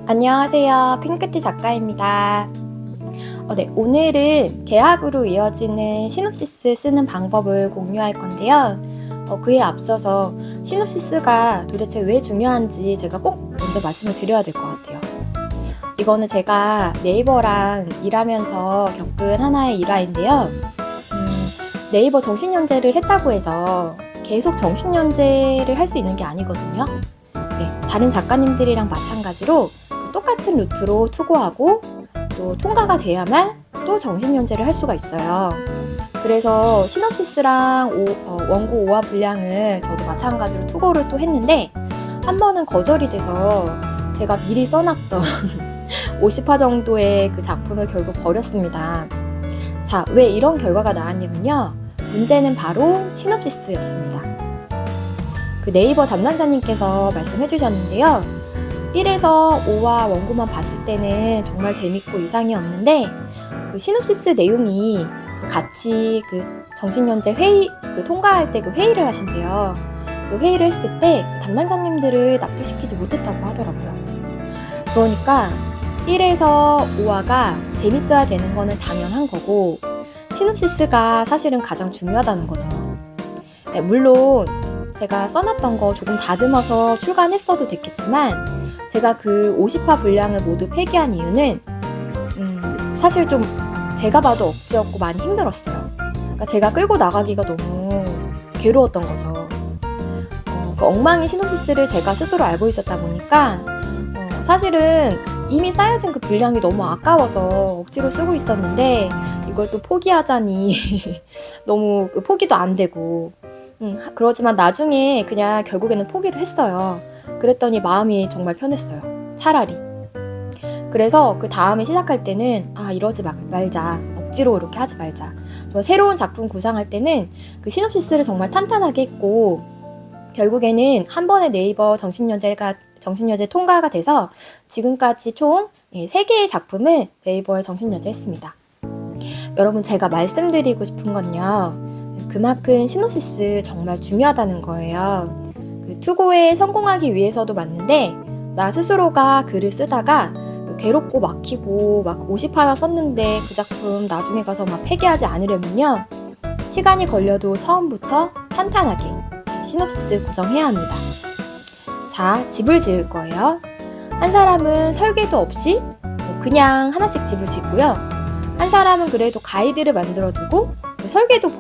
안녕하세요. 핑크티 작가입니다. 네, 오늘은 계약으로 이어지는 시놉시스 쓰는 방법을 공유할 건데요. 그에 앞서서 시놉시스가 도대체 왜 중요한지 제가 꼭 먼저 말씀을 드려야 될 것 같아요. 이거는 제가 네이버랑 일하면서 겪은 하나의 일화인데요. 네이버 정신연재를 했다고 해서 계속 정신연재를 할 수 있는 게 아니거든요. 네, 다른 작가님들이랑 마찬가지로 똑같은 루트로 투고하고 또 통과가 돼야만 또 정신연재를 할 수가 있어요. 그래서 시놉시스랑 원고 5화 분량을 저도 마찬가지로 투고를 또 했는데 한 번은 거절이 돼서 제가 미리 써놨던 50화 정도의 그 작품을 결국 버렸습니다. 자, 왜 이런 결과가 나왔냐면요. 문제는 바로 시놉시스였습니다. 그 네이버 담당자님께서 말씀해 주셨는데요. 1에서 5화 원고만 봤을 때는 정말 재밌고 이상이 없는데 그 시놉시스 내용이 같이 그 정신연재 회의 통과할 때 그 회의를 하신대요. 그 회의를 했을 때 그 담당자님들을 납득시키지 못했다고 하더라고요. 그러니까 1에서 5화가 재밌어야 되는 거는 당연한 거고 시놉시스가 사실은 가장 중요하다는 거죠. 네, 물론 제가 써놨던 거 조금 다듬어서 출간했어도 됐겠지만 제가 그 50화 분량을 모두 폐기한 이유는 사실 좀 제가 봐도 억지였고 많이 힘들었어요. 그러니까 제가 끌고 나가기가 너무 괴로웠던 거죠. 그 엉망인 시놉시스를 제가 스스로 알고 있었다 보니까 사실은 이미 쌓여진 그 분량이 너무 아까워서 억지로 쓰고 있었는데 이걸 또 포기하자니 너무 포기도 안 되고 그러지만 나중에 그냥 결국에는 포기를 했어요. 그랬더니 마음이 정말 편했어요. 차라리. 그래서 그 다음에 시작할 때는 이러지 말자. 억지로 이렇게 하지 말자. 새로운 작품 구상할 때는 그 시놉시스를 정말 탄탄하게 했고 결국에는 한 번에 네이버 정신연재 통과가 돼서 지금까지 총 3개의 작품을 네이버에 정신연재 했습니다. 여러분 제가 말씀드리고 싶은 건요. 그만큼 시놉시스 정말 중요하다는 거예요. 그 투고에 성공하기 위해서도 맞는데 나 스스로가 글을 쓰다가 괴롭고 막히고 막 50화나 썼는데 그 작품 나중에 가서 막 폐기하지 않으려면요. 시간이 걸려도 처음부터 탄탄하게 시놉시스 구성해야 합니다. 자, 집을 지을 거예요. 한 사람은 설계도 없이 그냥 하나씩 집을 짓고요. 한 사람은 그래도 가이드를 만들어 두고 설계도를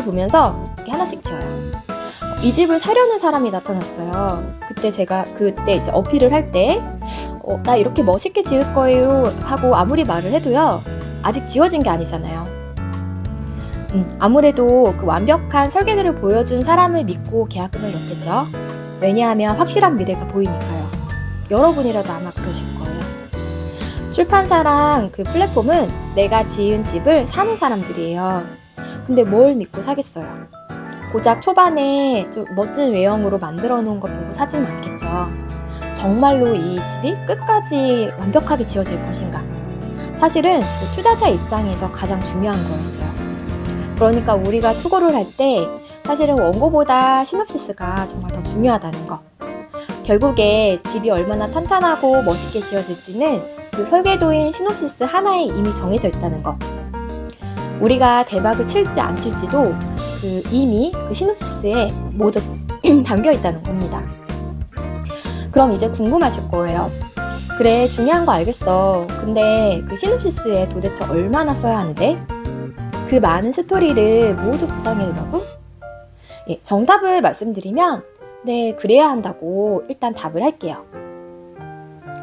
보면서 이렇게 하나씩 지어요. 이 집을 사려는 사람이 나타났어요. 그때 이제 어필을 할 때 나 이렇게 멋있게 지을 거예요 하고 아무리 말을 해도요. 아직 지어진 게 아니잖아요. 아무래도 그 완벽한 설계들을 보여준 사람을 믿고 계약금을 넣겠죠. 왜냐하면 확실한 미래가 보이니까요. 여러분이라도 아마 그러실 거예요. 출판사랑 그 플랫폼은 내가 지은 집을 사는 사람들이에요. 근데 뭘 믿고 사겠어요? 고작 초반에 좀 멋진 외형으로 만들어 놓은 걸 보고 사지는 않겠죠. 정말로 이 집이 끝까지 완벽하게 지어질 것인가? 사실은 그 투자자 입장에서 가장 중요한 거였어요. 그러니까 우리가 투고를 할 때 사실은 원고보다 시놉시스가 정말 더 중요하다는 거. 결국에 집이 얼마나 탄탄하고 멋있게 지어질지는 그 설계도인 시놉시스 하나에 이미 정해져 있다는 거. 우리가 대박을 칠지 안 칠지도 이미 그 시놉시스에 모두 담겨 있다는 겁니다. 그럼 이제 궁금하실 거예요. 그래, 중요한 거 알겠어. 근데 그 시놉시스에 도대체 얼마나 써야 하는데? 그 많은 스토리를 모두 구성해내라고? 정답을 말씀드리면 네, 그래야 한다고 일단 답을 할게요.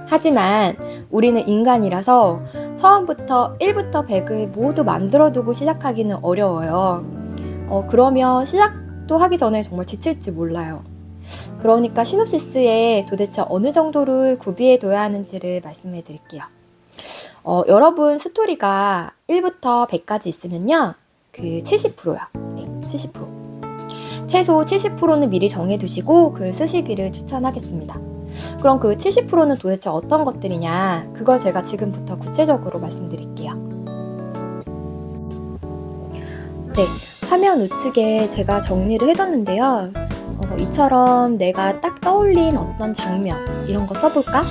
하지만 우리는 인간이라서 처음부터 1부터 100을 모두 만들어두고 시작하기는 어려워요. 그러면 시작도 하기 전에 정말 지칠지 몰라요. 그러니까 시놉시스에 도대체 어느 정도를 구비해둬야 하는지를 말씀해 드릴게요. 여러분 스토리가 1부터 100까지 있으면요. 그 70%요. 네, 70%. 최소 70%는 미리 정해두시고 글 쓰시기를 추천하겠습니다. 그럼 그 70%는 도대체 어떤 것들이냐? 그걸 제가 지금부터 구체적으로 말씀드릴게요. 네, 화면 우측에 제가 정리를 해뒀는데요. 이처럼 내가 딱 떠올린 어떤 장면 이런 거 써볼까?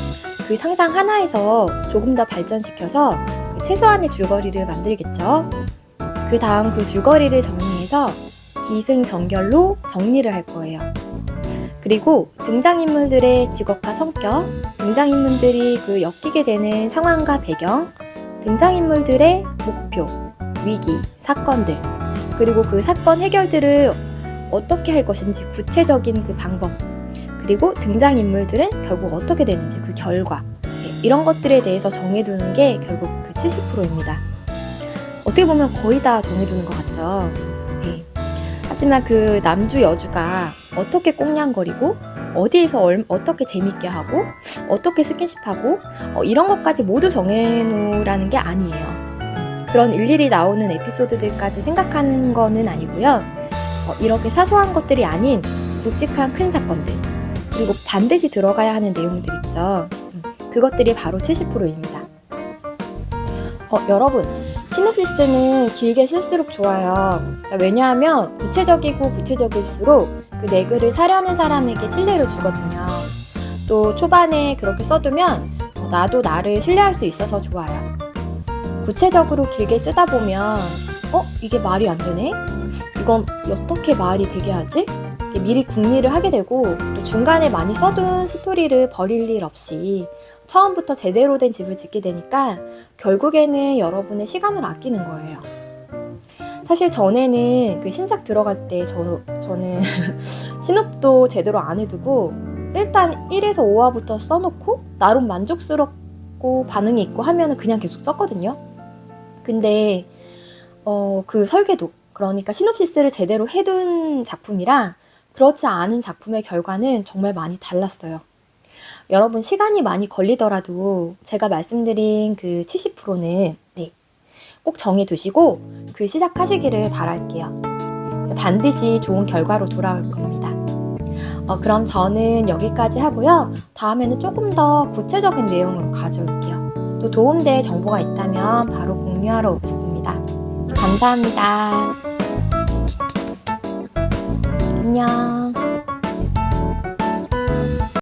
그 상상 하나에서 조금 더 발전시켜서 그 최소한의 줄거리를 만들겠죠. 그 다음 그 줄거리를 정리해서 기승전결로 정리를 할 거예요. 그리고 등장인물들의 직업과 성격, 등장인물들이 그 엮이게 되는 상황과 배경, 등장인물들의 목표, 위기, 사건들, 그리고 그 사건 해결들을 어떻게 할 것인지 구체적인 그 방법, 그리고 등장인물들은 결국 어떻게 되는지 그 결과, 이런 것들에 대해서 정해두는 게 결국 그 70%입니다. 어떻게 보면 거의 다 정해두는 것 같죠. 네. 하지만 그 남주 여주가 어떻게 꽁냥거리고 어디에서 어떻게 재밌게 하고 어떻게 스킨십하고 이런 것까지 모두 정해놓으라는 게 아니에요. 그런 일일이 나오는 에피소드들까지 생각하는 거는 아니고요. 이렇게 사소한 것들이 아닌 굵직한 큰 사건들, 그리고 반드시 들어가야 하는 내용들 있죠. 그것들이 바로 70%입니다. 여러분, 시놉시스는 길게 쓸수록 좋아요. 왜냐하면 구체적일수록 그 내 글을 사려는 사람에게 신뢰를 주거든요. 또 초반에 그렇게 써두면 나도 나를 신뢰할 수 있어서 좋아요. 구체적으로 길게 쓰다 보면 이게 말이 안 되네? 이건 어떻게 말이 되게 하지? 미리 궁리를 하게 되고 또 중간에 많이 써둔 스토리를 버릴 일 없이 처음부터 제대로 된 집을 짓게 되니까 결국에는 여러분의 시간을 아끼는 거예요. 사실 전에는 그 신작 들어갈 때 저는 시놉도 제대로 안 해두고 일단 1에서 5화부터 써놓고 나름 만족스럽고 반응이 있고 하면은 그냥 계속 썼거든요. 근데 그 설계도, 그러니까 시놉시스를 제대로 해둔 작품이랑 그렇지 않은 작품의 결과는 정말 많이 달랐어요. 여러분 시간이 많이 걸리더라도 제가 말씀드린 그 70%는 꼭 정해두시고 글 시작하시기를 바랄게요. 반드시 좋은 결과로 돌아올 겁니다. 그럼 저는 여기까지 하고요. 다음에는 조금 더 구체적인 내용으로 가져올게요. 또 도움될 정보가 있다면 바로 공유하러 오겠습니다. 감사합니다. 안녕.